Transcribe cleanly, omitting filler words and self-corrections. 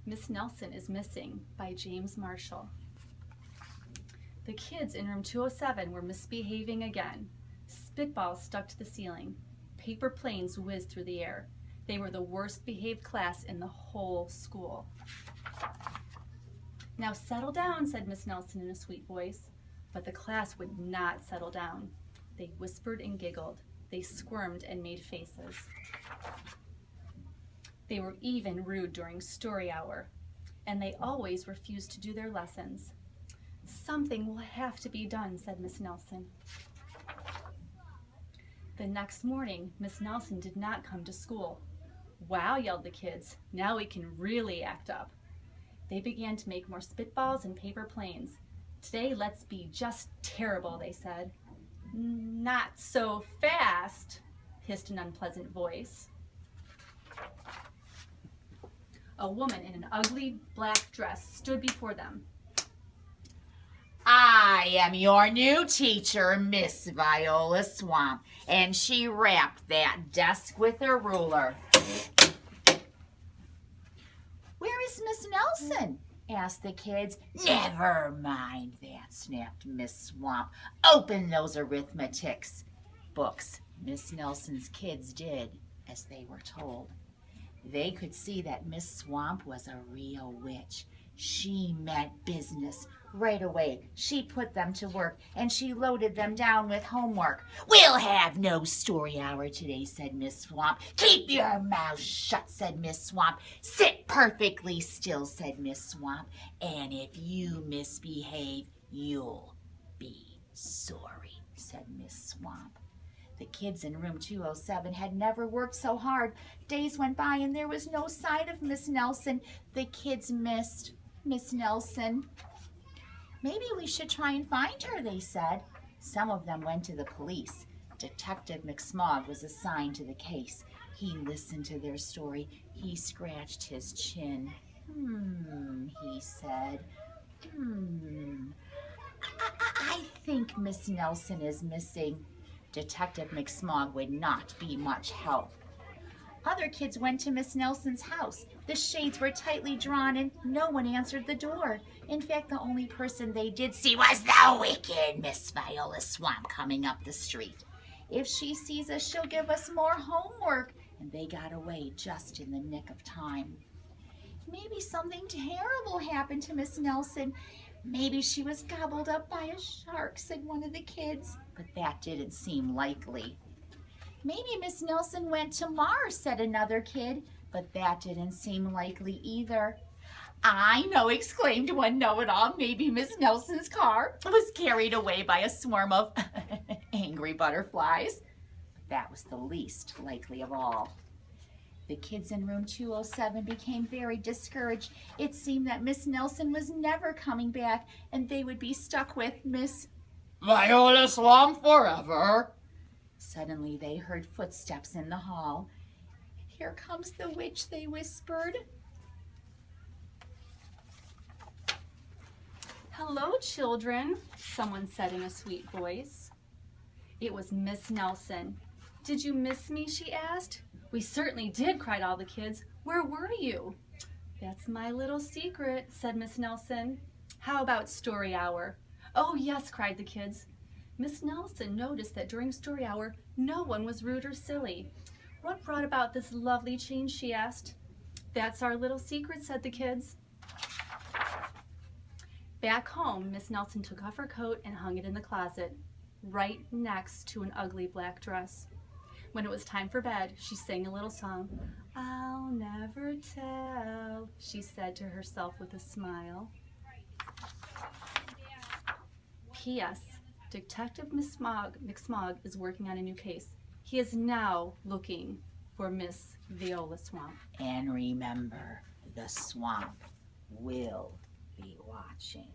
Miss Nelson is Missing by James Marshall. The kids in room 207 were misbehaving again. Spitballs stuck to the ceiling. Paper planes whizzed through the air. They were the worst behaved class in the whole school. "Now settle down," said Miss Nelson in a sweet voice. But the class would not settle down. They whispered and giggled. They squirmed and made faces. They were even rude during story hour, and they always refused to do their lessons. "Something will have to be done," said Miss Nelson. The next morning, Miss Nelson did not come to school. "Wow," yelled the kids, "now we can really act up." They began to make more spitballs and paper planes. "Today, let's be just terrible," they said. "Not so fast," hissed an unpleasant voice. A woman in an ugly black dress stood before them. "I am your new teacher, Miss Viola Swamp," and she rapped that desk with her ruler. "Where is Miss Nelson?" asked the kids. "Never mind that," snapped Miss Swamp. "Open those arithmetics books." Miss Nelson's kids did as they were told. They could see that Miss Swamp was a real witch. She meant business. Right away, she put them to work, and she loaded them down with homework. "We'll have no story hour today," said Miss Swamp. "Keep your mouth shut," said Miss Swamp. "Sit perfectly still," said Miss Swamp. "And if you misbehave, you'll be sorry," said Miss Swamp. The kids in room 207 had never worked so hard. Days went by and there was no sign of Miss Nelson. The kids missed Miss Nelson. "Maybe we should try and find her," they said. Some of them went to the police. Detective McSmog was assigned to the case. He listened to their story. He scratched his chin. He said, I think Miss Nelson is missing." Detective McSmog would not be much help. Other kids went to Miss Nelson's house. The shades were tightly drawn and no one answered the door. In fact, the only person they did see was the wicked Miss Viola Swamp coming up the street. "If she sees us, she'll give us more homework." And they got away just in the nick of time. "Maybe something terrible happened to Miss Nelson. Maybe she was gobbled up by a shark," said one of the kids. But that didn't seem likely. "Maybe Miss Nelson went to Mars," said another kid. But that didn't seem likely either. "I know," exclaimed one know-it-all. "Maybe Miss Nelson's car was carried away by a swarm of angry butterflies." But that was the least likely of all. The kids in room 207 became very discouraged. It seemed that Miss Nelson was never coming back, and they would be stuck with Miss Viola Swamp forever. Suddenly they heard footsteps in the hall. "Here comes the witch," they whispered. "Hello, children," someone said in a sweet voice. It was Miss Nelson. "Did you miss me?" she asked. "We certainly did," cried all the kids. "Where were you?" "That's my little secret," said Miss Nelson. "How about story hour?" "Oh, yes," cried the kids. Miss Nelson noticed that during story hour, no one was rude or silly. "What brought about this lovely change?" she asked. "That's our little secret," said the kids. Back home, Miss Nelson took off her coat and hung it in the closet, right next to an ugly black dress. When it was time for bed, she sang a little song. "I'll never tell," she said to herself with a smile. P.S. Detective McSmog is working on a new case. He is now looking for Miss Viola Swamp. And remember, the swamp will be watching.